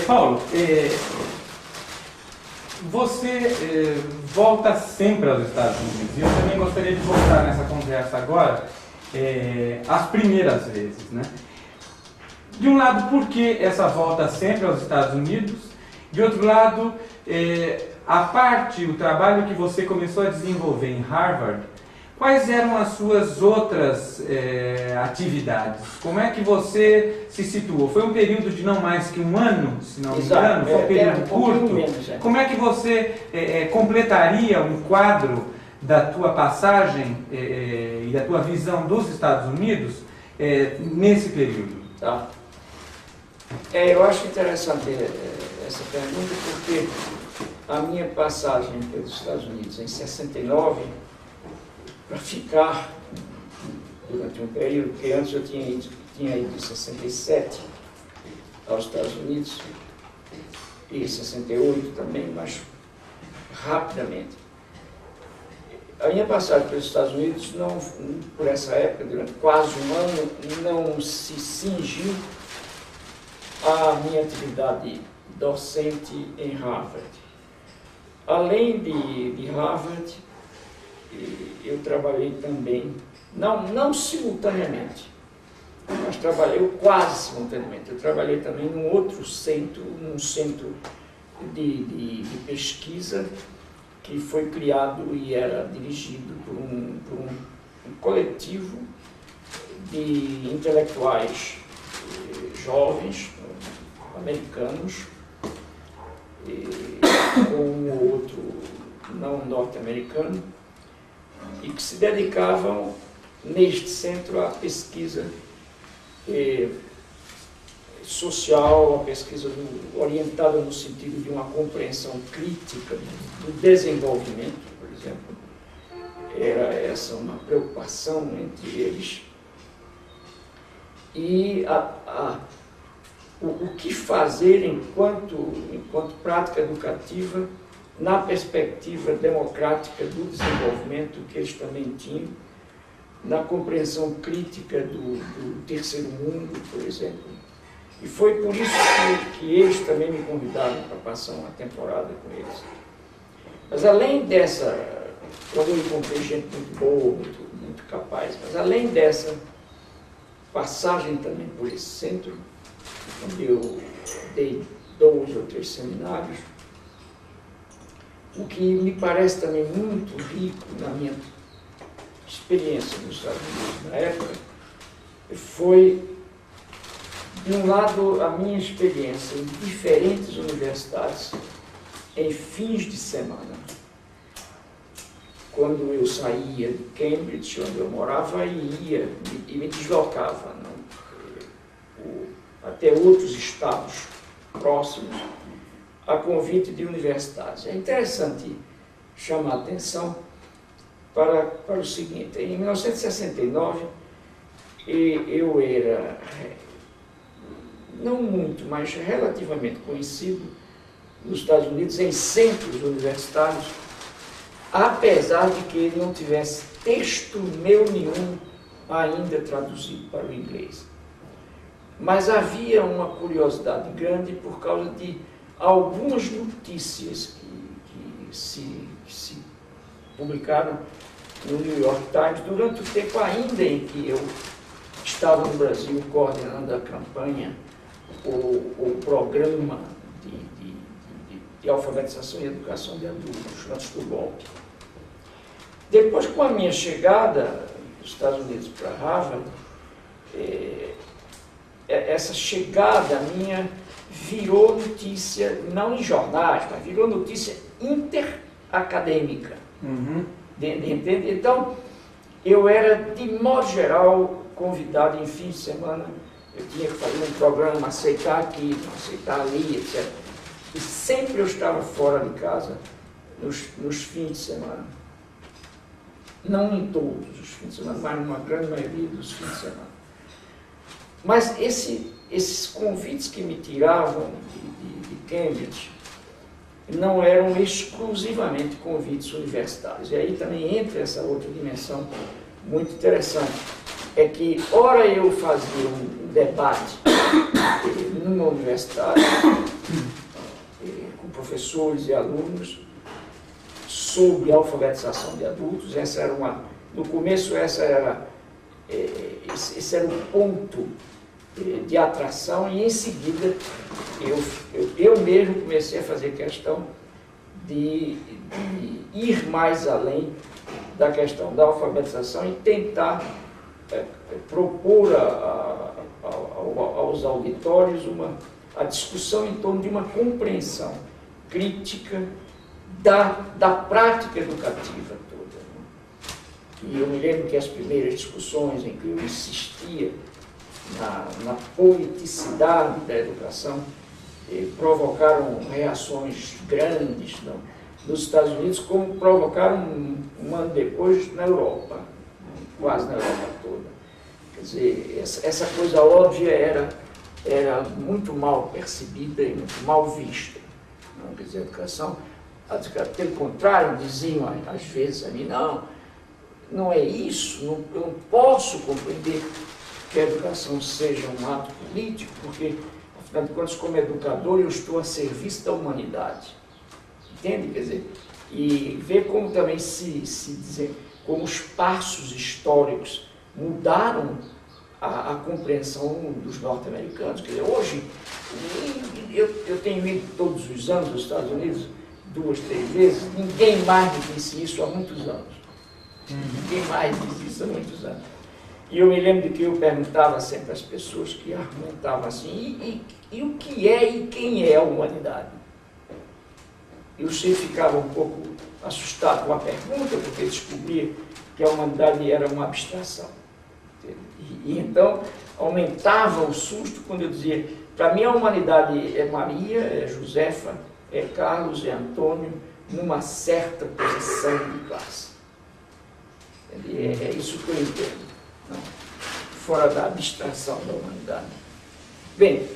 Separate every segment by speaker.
Speaker 1: Paulo, você volta sempre aos Estados Unidos, e eu também gostaria de voltar nessa conversa agora às primeiras vezes, né? De um lado, por que essa volta sempre aos Estados Unidos? De outro lado, o trabalho que você começou a desenvolver em Harvard, quais eram as suas outras atividades? Como é que você se situou? Foi um período de não mais que um ano, se não me engano? Foi um período curto? Menos, Como é que você completaria um quadro da tua passagem e da tua visão dos Estados Unidos nesse período?
Speaker 2: Tá. Eu acho interessante essa pergunta porque a minha passagem pelos Estados Unidos em 69, para ficar durante um período, porque antes eu tinha ido em 67 aos Estados Unidos e 68 também, mas rapidamente. A minha passagem pelos Estados Unidos, por essa época, durante quase um ano, não se cingiu à minha atividade docente em Harvard. Além de Harvard, eu trabalhei também, não simultaneamente, mas trabalhei quase simultaneamente. Eu trabalhei também num centro de pesquisa que foi criado e era dirigido por um coletivo de intelectuais jovens, americanos, com um outro não norte-americano, e que se dedicavam neste centro à pesquisa social, a pesquisa orientada no sentido de uma compreensão crítica do desenvolvimento, por exemplo. Era essa uma preocupação entre eles. E o que fazer enquanto prática educativa na perspectiva democrática do desenvolvimento que eles também tinham, na compreensão crítica do terceiro mundo, por exemplo. E foi por isso que eles também me convidaram para passar uma temporada com eles. Mas além dessa, quando eu encontrei gente muito boa, muito capaz, mas além dessa passagem também por esse centro, onde eu dei 2 ou 3 seminários, o que me parece também muito rico na minha experiência nos Estados Unidos na época, foi, de um lado, a minha experiência em diferentes universidades em fins de semana. Quando eu saía de Cambridge, onde eu morava, e me deslocava até outros estados próximos, a convite de universidades. É interessante chamar a atenção para o seguinte: em 1969, eu era, não muito, mas relativamente conhecido nos Estados Unidos em centros universitários, apesar de que ele não tivesse texto meu nenhum ainda traduzido para o inglês. Mas havia uma curiosidade grande por causa de algumas notícias que se publicaram no New York Times durante o tempo ainda em que eu estava no Brasil coordenando a campanha, o programa de alfabetização e educação de adultos, antes do golpe. Depois, com a minha chegada dos Estados Unidos para Harvard, essa chegada minha virou notícia, não em jornais, mas virou notícia interacadêmica. Entende? Então, eu era, de modo geral, convidado em fim de semana. Eu tinha que fazer um programa, aceitar aqui, aceitar ali, etc. E sempre eu estava fora de casa nos fins de semana. Não em todos os fins de semana, mas numa grande maioria dos fins de semana. Mas esses convites que me tiravam de Cambridge não eram exclusivamente convites universitários. E aí também entra essa outra dimensão muito interessante. É que, ora eu fazia um debate numa universidade, com professores e alunos, sobre alfabetização de adultos. Essa era no começo, esse era o ponto de atração, e em seguida eu mesmo comecei a fazer questão de ir mais além da questão da alfabetização e tentar propor aos auditórios a discussão em torno de uma compreensão crítica da prática educativa toda. E eu me lembro que as primeiras discussões em que eu insistia na poeticidade da educação provocaram reações grandes nos Estados Unidos, como provocaram um ano depois na Europa, quase na Europa toda. Quer dizer, essa coisa óbvia era muito mal percebida e muito mal vista. Não? Quer dizer, a educação, pelo contrário, diziam às vezes a mim, não é isso, eu não posso compreender que a educação seja um ato político, porque, afinal de contas, como educador, eu estou a serviço da humanidade. Entende? Quer dizer, e ver como também como os passos históricos mudaram a compreensão dos norte-americanos. Quer dizer, hoje, eu tenho ido todos os anos aos Estados Unidos, 2, 3 vezes, ninguém mais me disse isso há muitos anos. Ninguém mais diz isso há muitos anos. E eu me lembro de que eu perguntava sempre às pessoas que argumentavam assim, e o que é e quem é a humanidade? E o chefe ficava um pouco assustado com a pergunta, porque descobria que a humanidade era uma abstração. E então aumentava o susto quando eu dizia, para mim a humanidade é Maria, é Josefa, é Carlos, é Antônio, numa certa posição de classe. É isso que eu entendo. Não, fora da abstração da humanidade. Bem,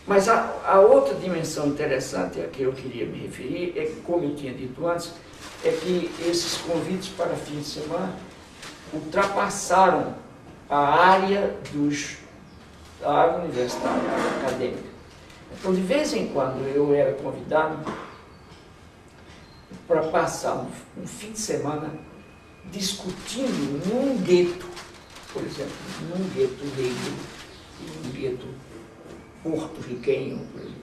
Speaker 2: mas a outra dimensão interessante a que eu queria me referir é que, como eu tinha dito antes, é que esses convites para fim de semana ultrapassaram a área da área universitária, a área acadêmica. Então, de vez em quando, eu era convidado para passar um fim de semana discutindo num gueto, por exemplo, num gueto negro e num gueto porto-riquenho, por exemplo.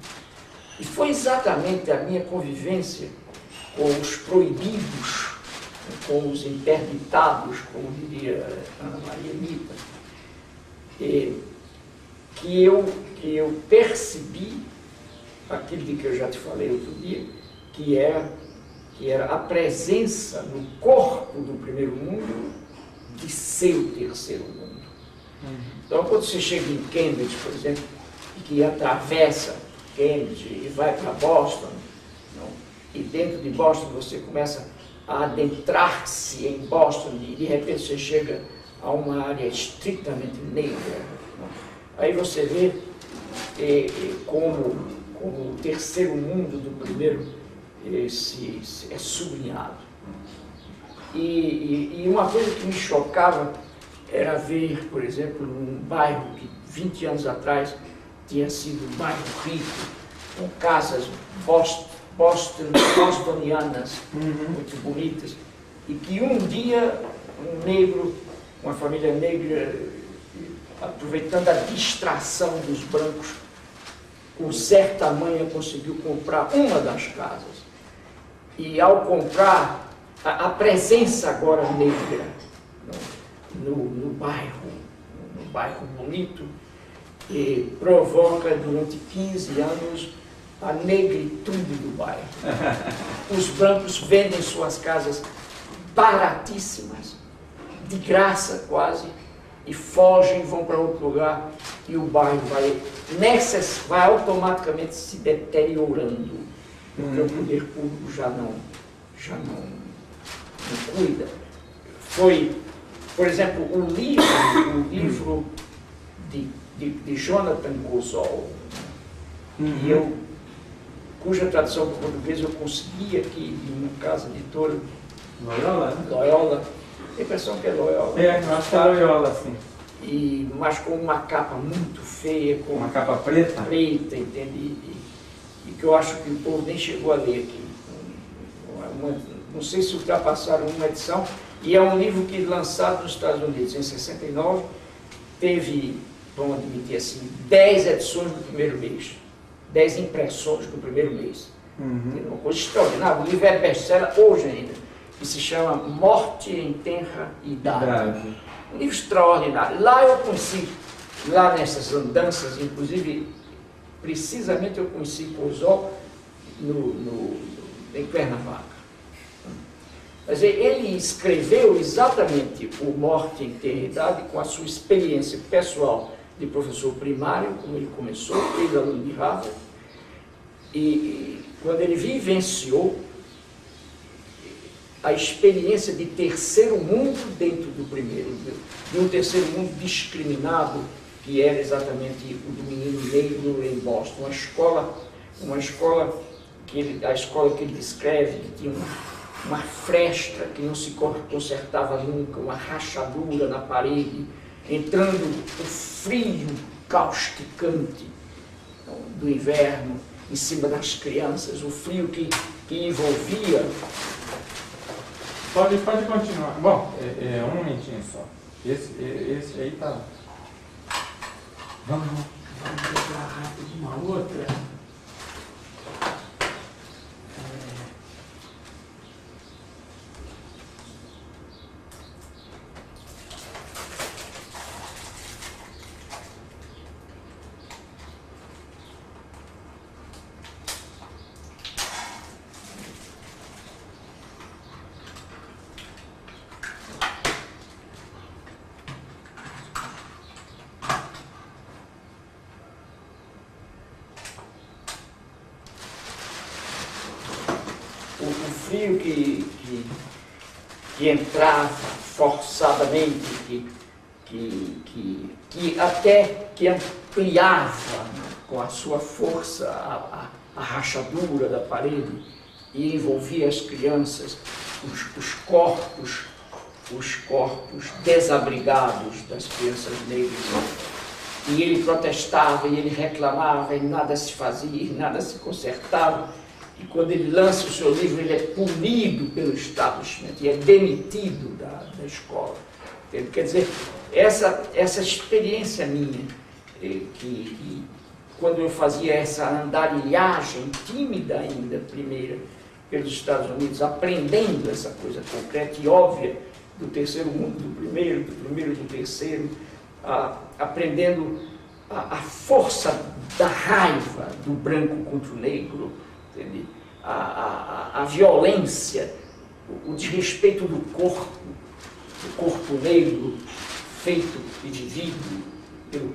Speaker 2: E foi exatamente a minha convivência com os proibidos, com os interditados, como diria Ana Maria Mita, que eu percebi aquilo de que eu já te falei outro dia, que era a presença no corpo do primeiro mundo de seu terceiro mundo. Então, quando você chega em Cambridge, por exemplo, e que atravessa Cambridge e vai para Boston, e dentro de Boston você começa a adentrar-se em Boston e de repente você chega a uma área estritamente negra. Aí você vê como o terceiro mundo do primeiro é sublinhado. E uma coisa que me chocava era ver, por exemplo, um bairro que 20 anos atrás tinha sido um bairro rico, com casas bostonianas, muito bonitas, e que um dia um negro, uma família negra, aproveitando a distração dos brancos, com certa manha conseguiu comprar uma das casas. E ao comprar, a presença agora negra no bairro bonito, provoca durante 15 anos a negritude do bairro. Os brancos vendem suas casas baratíssimas, de graça quase, e fogem, vão para outro lugar, e o bairro vai automaticamente se deteriorando, porque o poder público já não cuida. Foi, por exemplo, o livro de Jonathan Gosol, cuja tradução para o português eu consegui aqui em uma casa editora.
Speaker 1: Loyola, né?
Speaker 2: Loyola. Tem a impressão que é Loyola.
Speaker 1: Eu acho que é Loyola, sim.
Speaker 2: mas com uma capa muito feia, com
Speaker 1: uma capa preta,
Speaker 2: entende? E que eu acho que o povo nem chegou a ler aqui. Não sei se ultrapassaram uma edição, e é um livro que, lançado nos Estados Unidos em 69, teve, vamos admitir assim, 10 edições no primeiro mês, 10 impressões no primeiro mês. Uma coisa extraordinária. O livro é best-seller hoje ainda, que se chama Morte em Tenra Idade. Um livro extraordinário. Lá eu conheci, lá nessas andanças, inclusive, precisamente eu conheci Pousol em Cuernavaca. Mas ele escreveu exatamente o Morte em Tenra Idade com a sua experiência pessoal de professor primário, como ele começou, ex-aluno de Harvard, e quando ele vivenciou a experiência de terceiro mundo dentro do primeiro, de um terceiro mundo discriminado, que era exatamente o do menino negro em Boston, a escola que ele descreve, que tinha uma fresta que não se consertava nunca, uma rachadura na parede, entrando o frio causticante do inverno em cima das crianças, o frio que envolvia.
Speaker 1: Pode continuar. Bom, um momentinho só. Esse aí tá. Vamos pegar rápido uma outra.
Speaker 2: O frio que entrava forçadamente, que ampliava, né, com a sua força a rachadura da parede e envolvia as crianças, os corpos desabrigados das crianças negras. E ele protestava, e ele reclamava, e nada se fazia, e nada se consertava. E quando ele lança o seu livro, ele é punido pelo establishment e é demitido da escola. Quer dizer, essa experiência minha, que quando eu fazia essa andarilhagem tímida ainda, primeira, pelos Estados Unidos, aprendendo essa coisa concreta e óbvia do terceiro mundo, do primeiro do terceiro, aprendendo a força da raiva do branco contra o negro, a violência, o desrespeito do corpo negro feito e vivido pelo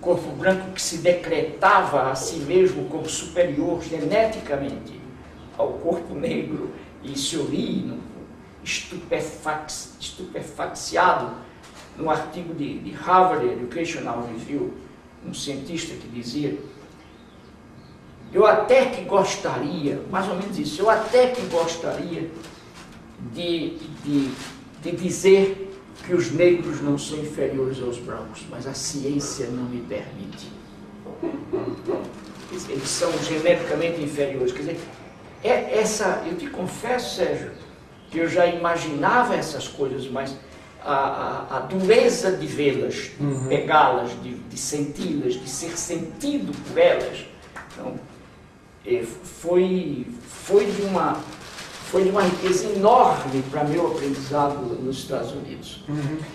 Speaker 2: corpo branco que se decretava a si mesmo como superior geneticamente ao corpo negro e se orina estupefaciado num artigo de Harvard Educational Review, um cientista que dizia: eu até que gostaria, mais ou menos isso, eu até que gostaria de dizer que os negros não são inferiores aos brancos, mas a ciência não me permite. Eles são geneticamente inferiores. Quer dizer, eu te confesso, Sérgio, que eu já imaginava essas coisas, mas a dureza de vê-las, de pegá-las, de senti-las, de ser sentido por elas, então, foi de uma riqueza enorme para meu aprendizado nos Estados Unidos.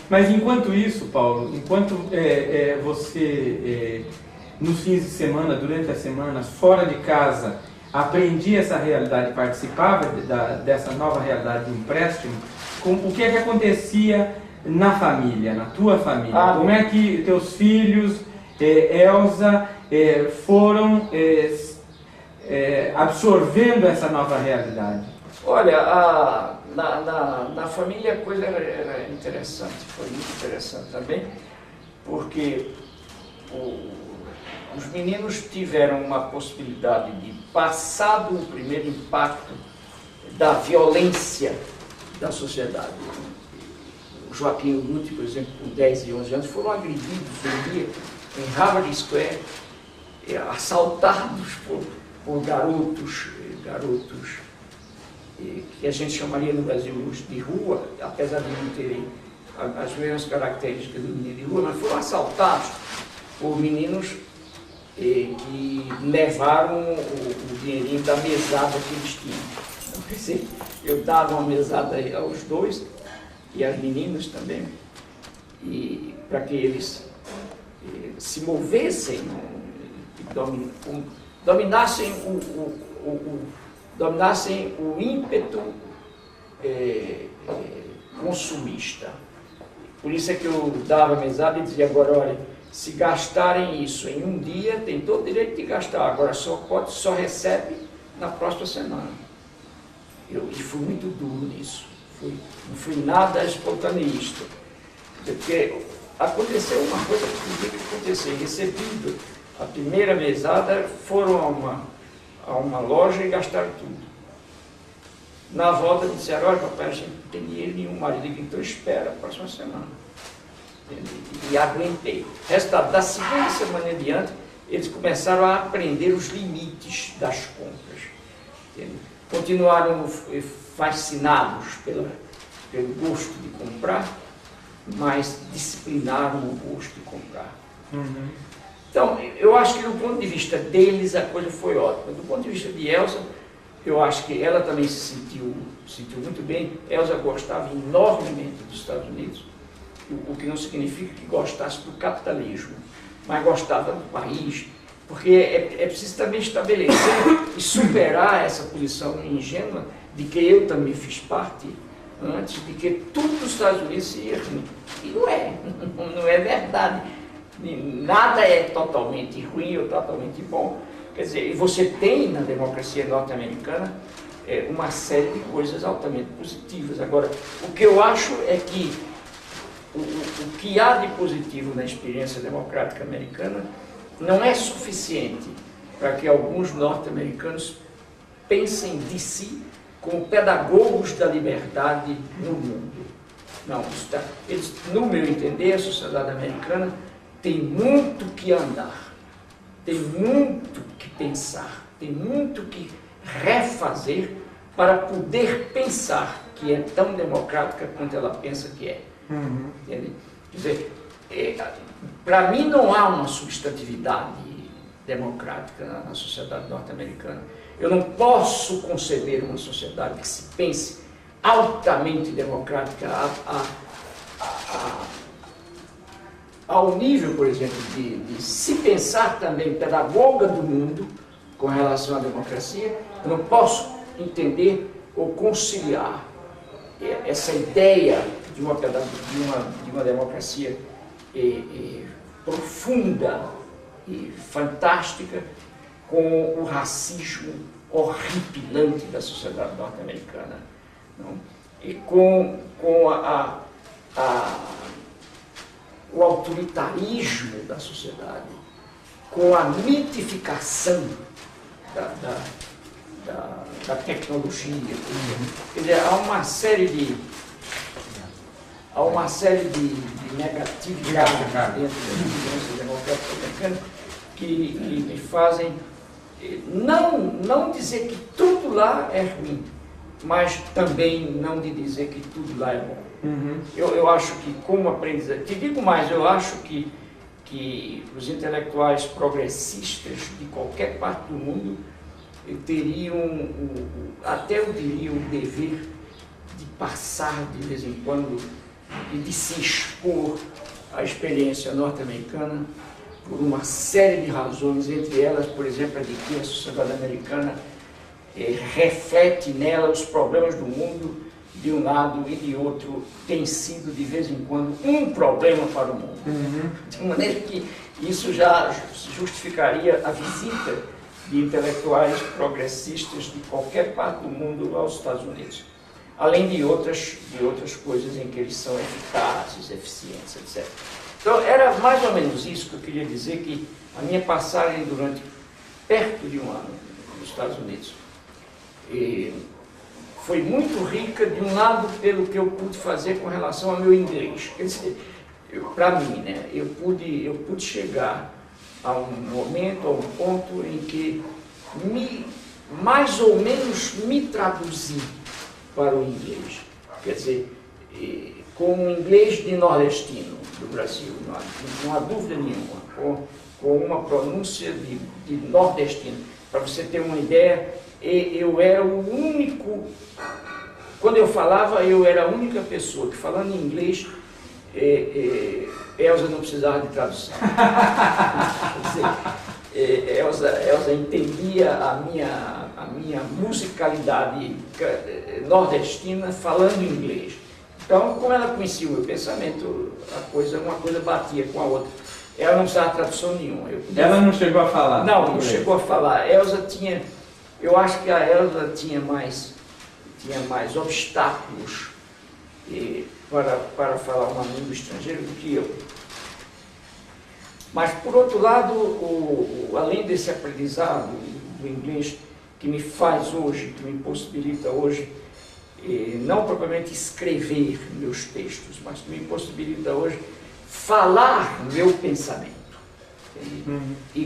Speaker 1: Mas enquanto isso, Paulo, enquanto você, nos fins de semana, durante as semanas, fora de casa, aprendia essa realidade, participava dessa nova realidade de empréstimo, o que é que acontecia na família, na tua família? Como é que teus filhos, Elza, foram absorvendo essa nova realidade?
Speaker 2: Olha, na família a coisa era interessante, foi muito interessante também, porque os meninos tiveram uma possibilidade de, passado o primeiro impacto da violência da sociedade, Joaquim Lute, por exemplo, com 10 e 11 anos, foram agredidos um dia em Harvard Square, assaltados por garotos que a gente chamaria no Brasil de rua, apesar de não terem as mesmas características do menino de rua, mas foram assaltados por meninos que levaram o dinheirinho da mesada que eles tinham. Então, quer dizer, eu dava uma mesada aos dois, e às meninas também, e para que eles se movessem, dominassem o ímpeto consumista. Por isso é que eu dava mesada e dizia: agora, olha, se gastarem isso em um dia, tem todo o direito de gastar, agora só recebe na próxima semana. E fui muito duro nisso, não fui nada espontaneista, porque aconteceu uma coisa que podia acontecer. Recebido a primeira mesada, foram a uma loja e gastaram tudo. Na volta me disseram: olha, papai, a gente não tem dinheiro nenhum mais. Eu digo: então espera a próxima semana. E aguentei. Resultado, da segunda semana em diante, eles começaram a aprender os limites das compras. Entende? Continuaram fascinados pelo gosto de comprar, mas disciplinaram o gosto de comprar. Uhum. Então, eu acho que do ponto de vista deles a coisa foi ótima. Do ponto de vista de Elsa, eu acho que ela também se sentiu muito bem. Elsa gostava enormemente dos Estados Unidos, o que não significa que gostasse do capitalismo, mas gostava do país, porque é preciso também estabelecer e superar essa posição ingênua de que eu também fiz parte antes, de que tudo dos Estados Unidos seria ruim. E não é verdade. Nada é totalmente ruim ou totalmente bom. Quer dizer, e você tem na democracia norte-americana uma série de coisas altamente positivas. Agora, o que eu acho é que o que há de positivo na experiência democrática americana não é suficiente para que alguns norte-americanos pensem de si como pedagogos da liberdade no mundo. Não, no meu entender, a sociedade americana tem muito que andar, tem muito que pensar, tem muito que refazer para poder pensar que é tão democrática quanto ela pensa que é. Uhum. Quer dizer, para mim não há uma substantividade democrática na sociedade norte-americana. Eu não posso conceber uma sociedade que se pense altamente democrática ao nível, por exemplo, de se pensar também pedagoga do mundo com relação à democracia. Eu não posso entender ou conciliar essa ideia de uma democracia profunda e fantástica com o racismo horripilante da sociedade norte-americana, e com o autoritarismo da sociedade, com a mitificação da tecnologia. Quer dizer, há uma série de negatividades dentro da experiência democrática americana que me fazem não dizer que tudo lá é ruim, mas também não de dizer que tudo lá é bom. Uhum. Eu acho que, como aprendizagem, te digo mais, eu acho que os intelectuais progressistas de qualquer parte do mundo teriam, até eu diria, o dever de passar de vez em quando e de se expor à experiência norte-americana por uma série de razões, entre elas, por exemplo, a de que a sociedade americana reflete nela os problemas do mundo de um lado e de outro, tem sido de vez em quando um problema para o mundo. Uhum. De maneira que isso já justificaria a visita de intelectuais progressistas de qualquer parte do mundo aos Estados Unidos, além de outras coisas em que eles são eficazes, eficientes, etc. Então, era mais ou menos isso que eu queria dizer, que a minha passagem durante perto de um ano nos Estados Unidos foi muito rica, de um lado, pelo que eu pude fazer com relação ao meu inglês. Quer dizer, para mim, né, eu pude chegar a um momento, a um ponto em que mais ou menos me traduzi para o inglês. Quer dizer, com o inglês de nordestino do Brasil, não há dúvida nenhuma, com uma pronúncia de nordestino. Para você ter uma ideia, eu era o único, quando eu falava, eu era a única pessoa que, falando em inglês, Elza não precisava de tradução. Elza entendia a minha musicalidade nordestina falando inglês. Então, como ela conhecia o meu pensamento, uma coisa batia com a outra. Ela não precisava de tradução nenhuma.
Speaker 1: Ela não chegou a falar?
Speaker 2: Não chegou a falar. Eu acho que a Elza tinha mais obstáculos para falar uma língua estrangeira do que eu. Mas, por outro lado, além desse aprendizado do inglês que me faz hoje, que me possibilita hoje, não propriamente escrever meus textos, mas que me possibilita hoje falar meu pensamento. E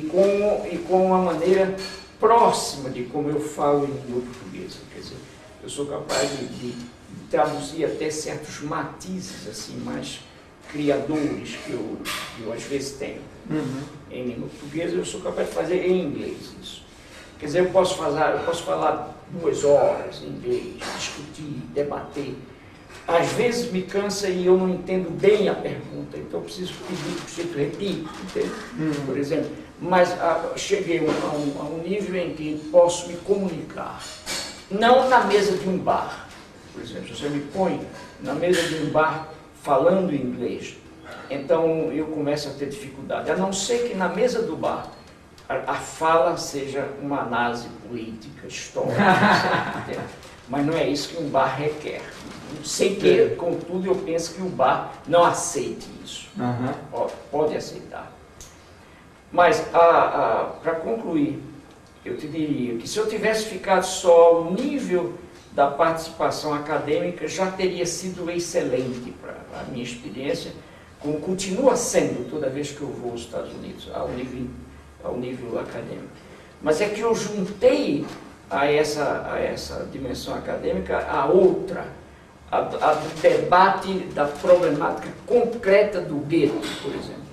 Speaker 2: com uma maneira próxima de como eu falo em língua portuguesa. Quer dizer, eu sou capaz de traduzir até certos matizes assim, mais criadores que eu às vezes tenho. Em língua portuguesa, eu sou capaz de fazer em inglês isso. Quer dizer, eu posso falar 2 horas em inglês, discutir, debater. Às vezes me cansa e eu não entendo bem a pergunta, então eu preciso pedir que o sujeito repita, entende? Por exemplo. Mas cheguei a um nível em que posso me comunicar. Não na mesa de um bar. Por exemplo, se você me põe na mesa de um bar falando inglês, então eu começo a ter dificuldade. A não ser que na mesa do bar a fala seja uma análise política, histórica, mas não é isso que um bar requer. Sem que, contudo, eu penso que o bar não aceite isso. Pode aceitar. Mas, para concluir, eu te diria que se eu tivesse ficado só ao nível da participação acadêmica, já teria sido excelente para a minha experiência, como continua sendo toda vez que eu vou aos Estados Unidos, ao nível acadêmico. Mas é que eu juntei a essa dimensão acadêmica a outra, a do debate da problemática concreta do gueto, por exemplo.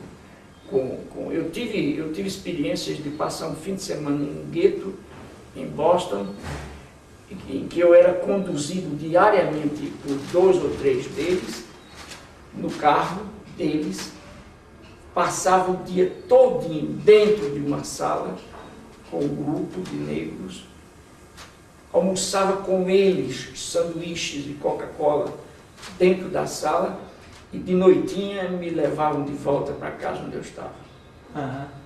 Speaker 2: Eu tive experiências de passar um fim de semana num gueto em Boston, em que eu era conduzido diariamente por 2 ou 3 deles, no carro deles, passava o dia todinho dentro de uma sala com um grupo de negros, almoçava com eles sanduíches e Coca-Cola dentro da sala e de noitinha me levavam de volta para casa onde eu estava.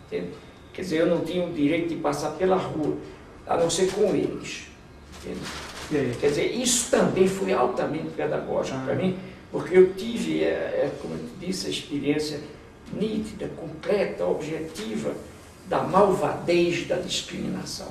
Speaker 2: Quer dizer, eu não tinha o direito de passar pela rua, a não ser com eles. Quer dizer, isso também foi altamente pedagógico para mim, porque eu tive, como eu disse, a experiência nítida, concreta, objetiva da malvadez da discriminação.